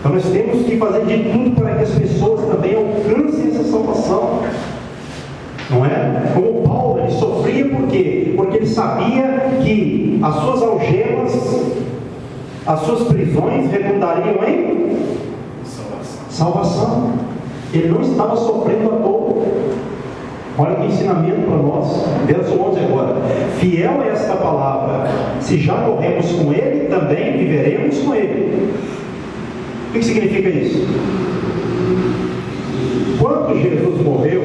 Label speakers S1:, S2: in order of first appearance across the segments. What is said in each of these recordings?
S1: Então nós temos que fazer de tudo para que as pessoas também alcancem essa salvação. Não é? Como Paulo, ele sofria por quê? Porque ele sabia que as suas algemas, as suas prisões redundariam em salvação. Ele não estava sofrendo à toa. Olha que ensinamento para nós. Verso 11 agora. Fiel é esta palavra: se já morremos com Ele, também viveremos com Ele. O que significa isso? Quando Jesus morreu,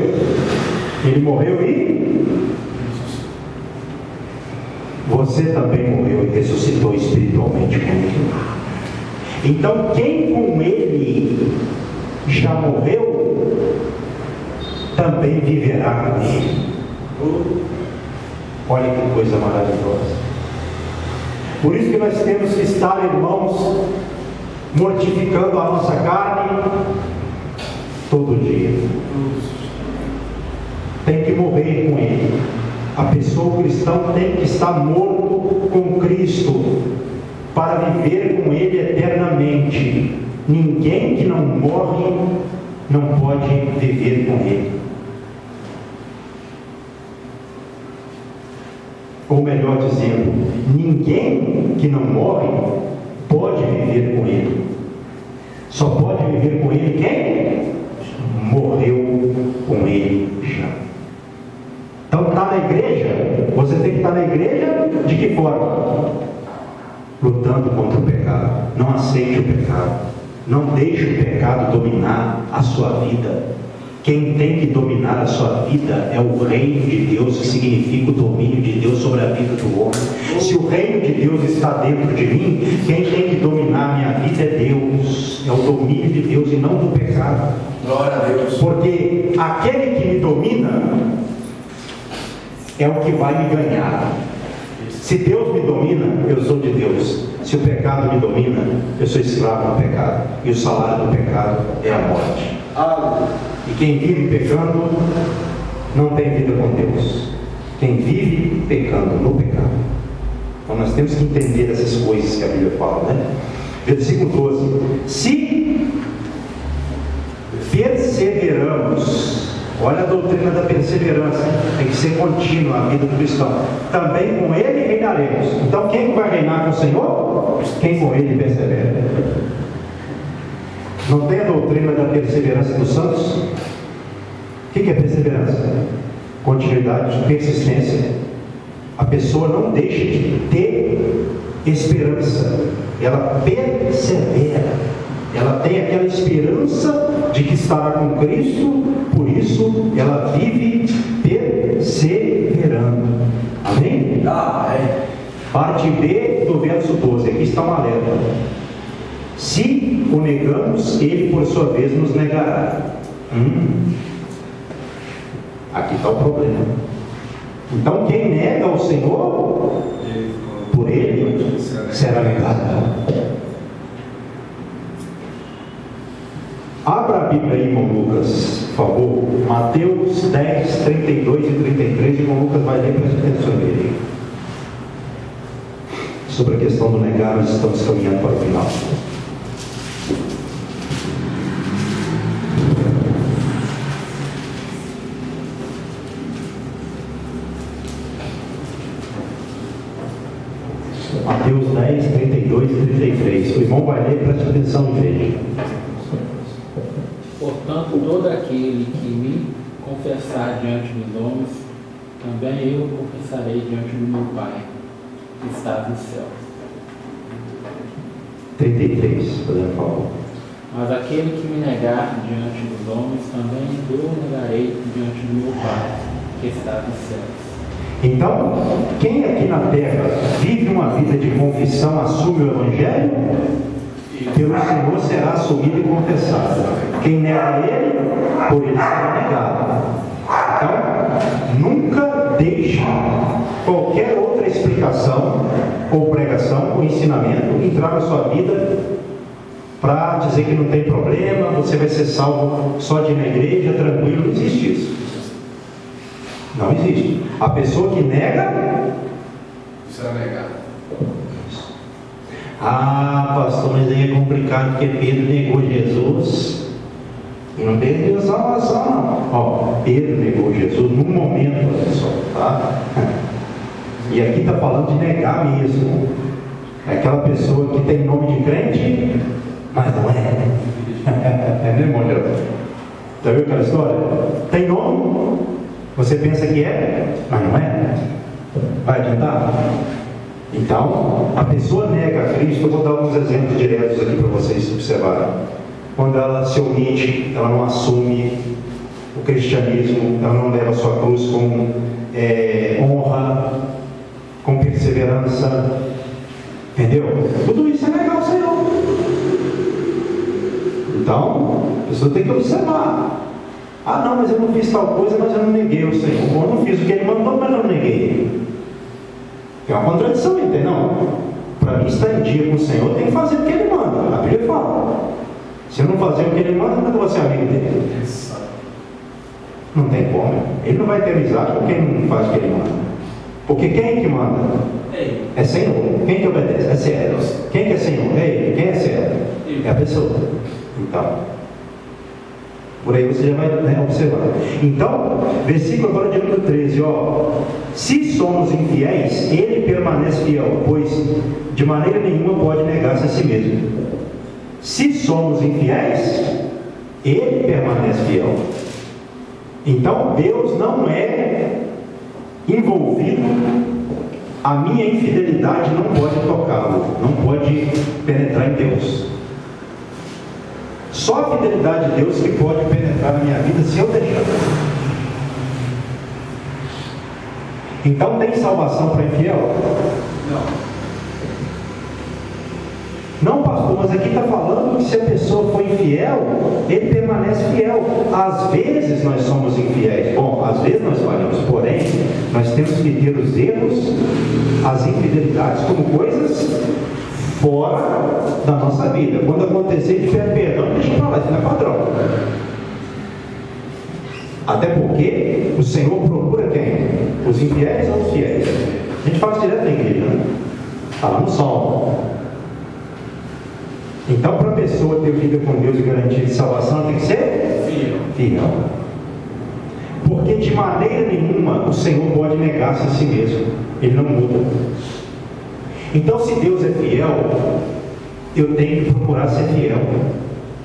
S1: Ele morreu e você também morreu e ressuscitou espiritualmente com Ele. Então, quem com Ele já morreu, também viverá com Ele. Olha que coisa maravilhosa. Por isso que nós temos que estar, irmãos, mortificando a nossa carne todo dia. Tem que morrer com Ele. A pessoa cristã tem que estar morto com Cristo para viver com Ele eternamente. Ninguém que não morre não pode viver com Ele. Ou melhor dizendo, ninguém que não morre pode viver com Ele. Só pode viver com Ele quem morreu com Ele já. Então está na igreja, você tem que estar na igreja de que forma? Lutando contra o pecado. Não aceite o pecado. Não deixe o pecado dominar a sua vida. Quem tem que dominar a sua vida é o reino de Deus, que significa o domínio de Deus sobre a vida do homem. Se o reino de Deus está dentro de mim, quem tem que dominar a minha vida é Deus. É o domínio de Deus e não do pecado.
S2: Glória a Deus.
S1: Porque aquele que me domina é o que vai me ganhar. Se Deus me domina, eu sou de Deus. Se o pecado me domina, eu sou escravo do pecado. E o salário do pecado é a morte. E quem vive pecando não tem vida com Deus. Quem vive pecando no pecado. Então nós temos que entender essas coisas que a Bíblia fala, né? Versículo 12. Se perseveramos, olha a doutrina da perseverança, tem que ser contínua a vida do cristão. Também com Ele reinaremos. Então quem vai reinar com o Senhor? Quem com Ele persevera. Não tem a doutrina da perseverança dos santos? O que é perseverança? Continuidade, persistência. A pessoa não deixa de ter esperança. Ela persevera. Ela tem aquela esperança de que estará com Cristo. Por isso, ela vive perseverando. Amém? Parte B do verso 12. Aqui está uma letra. Se o negamos, Ele por sua vez nos negará. Aqui está o problema. Então quem nega o Senhor, por Ele será negado. Abra a Bíblia aí, irmão Lucas, por favor. Mateus 10, 32 e 33. Irmão Lucas vai ler, preste atenção nele. Sobre a questão do negar, nós estamos caminhando para o final. Mateus 10, 32 e 33. O irmão vai ler, preste atenção e veja.
S3: Portanto, todo aquele que me confessar diante dos homens, também eu confessarei diante do meu Pai, que está nos céus.
S1: 33, por favor.
S3: Mas aquele que me negar diante dos homens, também eu negarei diante do meu Pai, que está nos céus.
S1: Então, quem aqui na terra vive uma vida de confissão, assume o Evangelho, pelo Senhor será assumido e confessado. Quem nega Ele, por Ele será negado. Então, nunca deixe qualquer outra explicação, ou pregação, ou ensinamento entrar na sua vida para dizer que não tem problema, você vai ser salvo só de ir na igreja, tranquilo. Não existe isso. Não existe. A pessoa que nega
S2: será negado.
S1: Ah, pastor, mas aí é complicado porque Pedro negou Jesus e não perdeu a salvação, não. Ó, Pedro negou Jesus num momento, olha só, tá? E aqui está falando de negar mesmo. É aquela pessoa que tem nome de crente, mas não é. É mesmo, olha? Já viu aquela história? Tem nome, você pensa que é, mas não é. Vai adiantar? Então, a pessoa nega a Cristo. Eu vou dar alguns exemplos diretos aqui para vocês observarem. Quando ela se omite, ela não assume o cristianismo, ela não leva a sua cruz com honra, com perseverança, entendeu? Tudo isso é negar o Senhor. Então, a pessoa tem que observar. Ah, não, mas eu não fiz tal coisa, mas eu não neguei o Senhor. Ou eu não fiz o que Ele mandou, mas eu não neguei. É uma contradição, entende? Não. Para mim estar em dia com o Senhor, tem que fazer o que Ele manda. A Bíblia fala. Se eu não fazer o que Ele manda, como é que eu vou ser amigo dele? Não tem como. Ele não vai ter amizade com quem não faz o que Ele manda. Porque quem é que manda? É Senhor. Quem que obedece? É servo. Quem que é Senhor? É Ele. Quem é servo? É a pessoa. Então, por aí você já vai observar. Então, versículo agora de número 13, ó. Se somos infiéis, Ele permanece fiel, pois de maneira nenhuma pode negar-se a si mesmo. Se somos infiéis, Ele permanece fiel. Então, Deus não é envolvido, a minha infidelidade não pode tocá-lo, não pode penetrar em Deus. Só a fidelidade de Deus que pode penetrar na minha vida se eu deixar. Então tem salvação para infiel? Não, pastor, mas aqui está falando que se a pessoa for infiel, ele permanece fiel. Às vezes nós somos infiéis. Bom, às vezes nós falhamos, porém, nós temos que ter os erros, as infidelidades como coisas fora da nossa vida. Quando acontecer de pedir perdão, deixa para lá, isso não é padrão. Até porque o Senhor procura quem? Os infiéis ou os fiéis? A gente fala isso direto na igreja, né? Fala no Salmo. Então, para a pessoa ter vida com Deus e garantia de salvação, ela tem que ser fiel. Porque de maneira nenhuma o Senhor pode negar-se a si mesmo. Ele não muda. Então, se Deus é fiel, eu tenho que procurar ser fiel.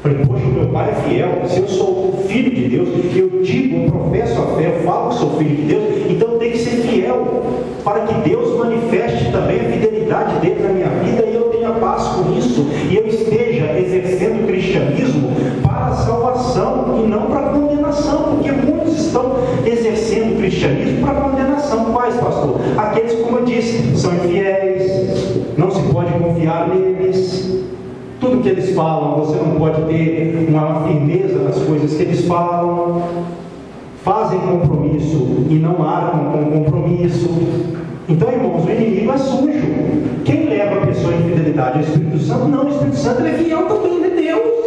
S1: Falei, poxa, meu pai é fiel. Se eu sou filho de Deus, eu digo, eu professo a fé, eu falo que sou filho de Deus, então eu tenho que ser fiel, para que Deus manifeste também a fidelidade dele na minha vida e eu tenha paz com isso, e eu esteja exercendo o cristianismo para a salvação e não para a condenação, porque muitos estão exercendo o cristianismo para a condenação. Quais, pastor? Aqueles, como eu disse, são infiéis, não se pode confiar neles. Tudo que eles falam, você não pode ter uma firmeza nas coisas que eles falam. Fazem compromisso e não arcam com compromisso. Então, irmãos, o inimigo é sujo. Quem leva a pessoa à infidelidade? É o Espírito Santo? Não, o Espírito Santo ele é fiel também, ele é Deus.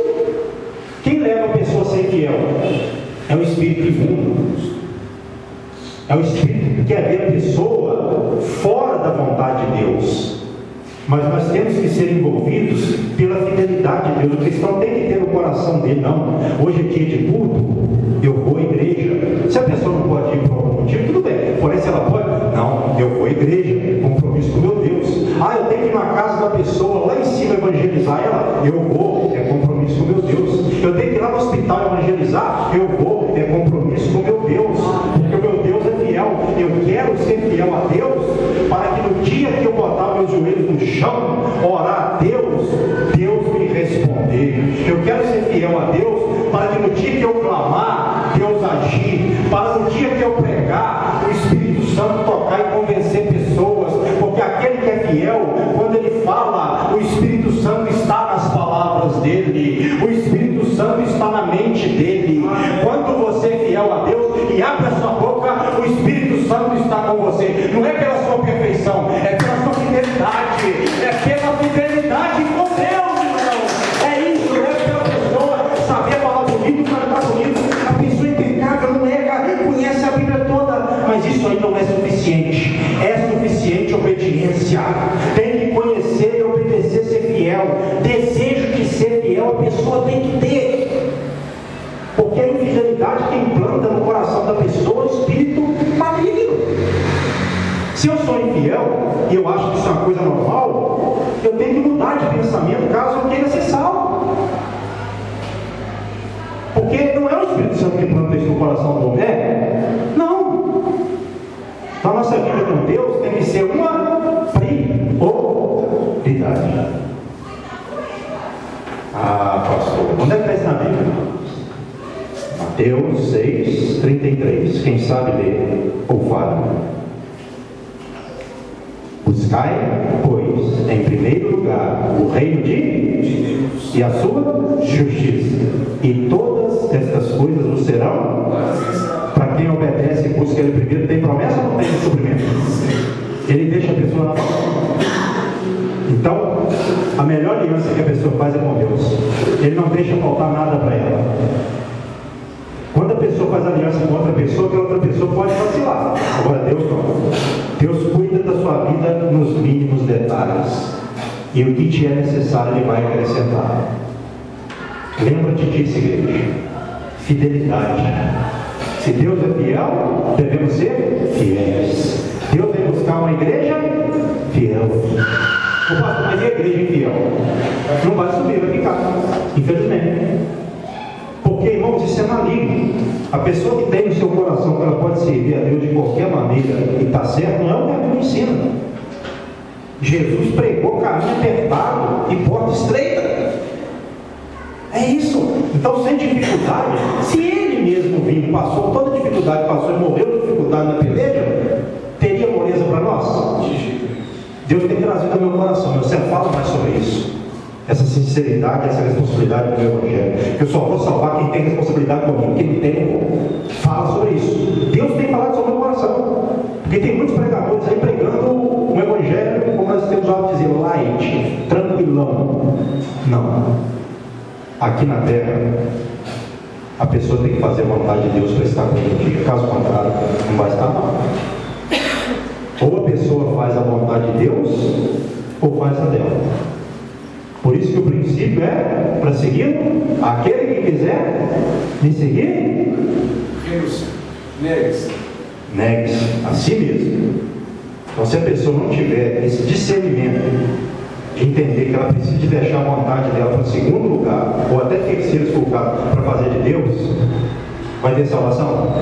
S1: Quem leva a pessoa a ser fiel? É o Espírito imundo. É o Espírito que quer ver a pessoa fora da vontade de Deus. Mas nós temos que ser envolvidos pela fidelidade de Deus. O cristão tem que ter o coração dele. Não, hoje é dia de culto, eu vou à igreja. Se a pessoa não pode ir por algum motivo, tudo bem. Porém, se ela pode, não, eu vou à igreja, compromisso com meu Deus. Ah, eu tenho que ir na casa da pessoa lá em cima evangelizar ela, eu vou, é compromisso com meu Deus. Eu tenho que ir lá no hospital evangelizar, eu vou, é compromisso com meu Deus, porque o meu Deus é fiel. Eu quero ser fiel a Deus, para que no dia que eu botar meus joelhos no chão, orar a Deus, Deus me responder. Eu quero ser fiel a Deus, para que no dia que eu clamar, Deus agir, para no dia que eu pregar, o Espírito Santo tocar e convencer pessoas, porque aquele que é fiel, quando ele fala, o Espírito Santo está nas palavras dele, o Espírito Santo está na mente dele. Quando você é fiel a Deus e abre a sua boca, o Espírito Santo está com você. Não é pela sua perfeição, é pela sua fidelidade, é pela fidelidade com Deus, irmão. É isso, não é pela pessoa saber falar bonito, cantar bonito. A pessoa impecável não nega, conhece a Bíblia toda, mas isso aí não é suficiente. É suficiente obediência. Tem que conhecer e obedecer, ser pessoa tem que ter. Porque a infidelidade que implanta no coração da pessoa o espírito maligno. Se eu sou infiel e eu acho que isso é uma coisa normal, eu tenho que mudar de pensamento caso eu queira ser salvo. Porque não é o Espírito Santo que planta isso no coração do homem, não. Na nossa vida com Deus tem que ser uma prioridade. Ah, pastor, onde é que está isso na Bíblia? Mateus 6:33. Quem sabe ler ou fala? Buscai, pois, em primeiro lugar o reino de Deus e a sua justiça, e todas estas coisas vos serão. Para quem obedece e busca Ele primeiro, tem promessa ou não tem suprimento? Ele deixa a pessoa na mão. Então, a melhor aliança que a pessoa faz é com Deus. Ele não deixa faltar nada para ela. Quando a pessoa faz aliança com outra pessoa, aquela outra pessoa pode vacilar. Agora Deus não. Deus cuida da sua vida nos mínimos detalhes. E o que te é necessário Ele vai acrescentar. Lembra-te disso, igreja. Fidelidade. Se Deus é fiel, devemos ser fiéis. Deus vem buscar uma igreja fiel. O pastor, mas e a igreja infiel? Não vai subir, vai ficar. Infelizmente. Porque, irmãos, isso é maligno. A pessoa que tem no seu coração que ela pode servir a Deus de qualquer maneira e está certo, não é o que a Bíblia ensina. Jesus pregou caminho apertado e porta estreita. É isso. Então, sem dificuldade, se ele mesmo vindo, passou toda a dificuldade, passou e morreu de dificuldade na peleja, teria moleza para nós? Deus tem trazido ao meu coração. Você fala mais sobre isso. Essa sinceridade, essa responsabilidade do meu evangelho. Eu só vou salvar quem tem responsabilidade comigo. Quem não tem, fala sobre isso. Deus tem falado sobre o meu coração. Porque tem muitos pregadores aí pregando um evangelho, como nós temos já dizer, light, tranquilão. Não. Aqui na terra, a pessoa tem que fazer a vontade de Deus para estar comigo. Caso contrário, não vai estar não. Ou a pessoa faz a vontade de Deus, ou faz a dela. Por isso que o princípio é para seguir aquele que quiser me seguir. Negue-se. Negue-se a si mesmo. Então, se a pessoa não tiver esse discernimento de entender que ela precisa de deixar a vontade dela para o segundo lugar, ou até terceiro lugar para fazer de Deus, vai ter salvação?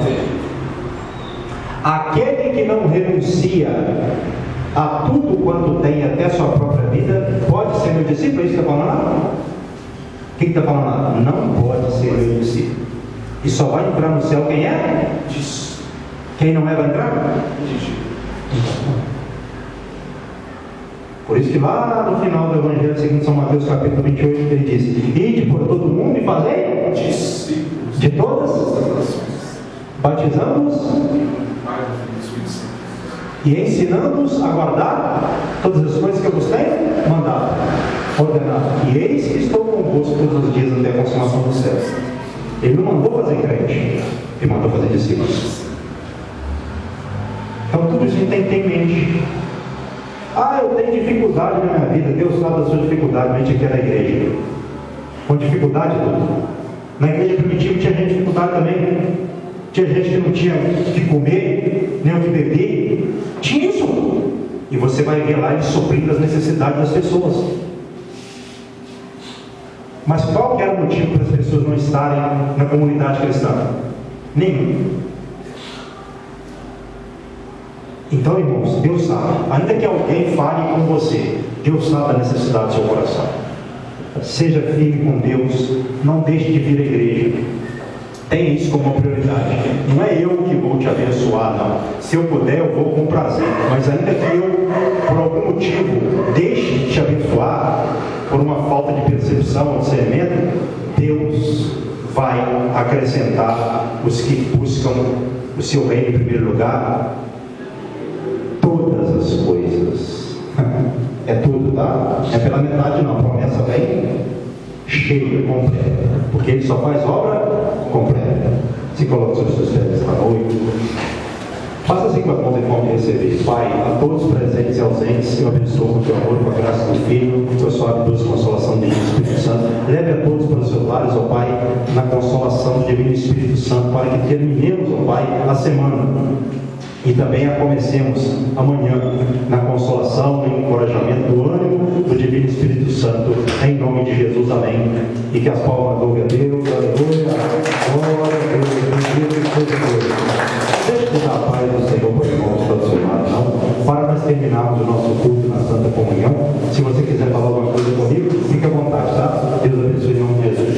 S1: Aquele que não renuncia a tudo quanto tem, até a sua própria vida, pode ser meu discípulo? É isso que está falando lá? O que está falando lá? Não pode ser meu discípulo. E só vai entrar no céu quem é? Quem não é vai entrar? Por isso que lá no final do Evangelho segundo São Mateus capítulo 28, ele diz: ide por todo mundo e fazei discípulos de todas as nações, batizando-os e ensinando-os a guardar todas as coisas que eu vos tenho mandado, ordenado. E eis que estou convosco todos os dias até a consumação dos céus. Ele não mandou fazer crente, ele mandou fazer discípulos. Então tudo isso a gente tem que ter em mente. Ah, eu tenho dificuldade na minha vida. Deus sabe da sua dificuldade, mas a gente quer na igreja. Com dificuldade tudo. Na igreja primitiva tinha gente com dificuldade também. Tinha gente que não tinha o que comer, nem o que beber. Tinha isso. E você vai ver lá ele suprindo as necessidades das pessoas. Mas qual que era o motivo para as pessoas não estarem na comunidade cristã? Nenhum. Então, irmãos, Deus sabe. Ainda que alguém fale com você, Deus sabe a necessidade do seu coração. Seja firme com Deus. Não deixe de vir à igreja. Tenha isso como uma prioridade. Não é eu que vou te abençoar, não. Se eu puder, eu vou com prazer. Mas ainda que eu, por algum motivo, deixe de te abençoar, por uma falta de percepção ou discernimento, Deus vai acrescentar os que buscam o seu reino em primeiro lugar. Todas as coisas. É tudo, tá? É pela metade não. A promessa vem cheia, completa. Porque Ele só faz obra completa. Se coloca sobre os seus pés esta noite. Faça assim com as mãos em forma de receber. Pai, a todos presentes e ausentes, eu abençoo com o teu amor, com a graça do Filho, com a suave doce consolação do Divino Espírito Santo. Leve a todos para os seus lares, ó Pai, na consolação do Divino Espírito Santo, para que terminemos, ó Pai, a semana. E também a comecemos amanhã na consolação, no encorajamento do ânimo do Divino Espírito Santo, em nome de Jesus, amém. E que as palmas louvem a Deus, aleluia, glória a Deus, bendito seja Deus. Deixa eu dar a paz do Senhor para o irmão que está do seu lado, não? Para nós terminarmos o nosso culto na Santa Comunhão, se você quiser falar alguma coisa comigo, fique à vontade, tá? Deus abençoe em nome de Jesus.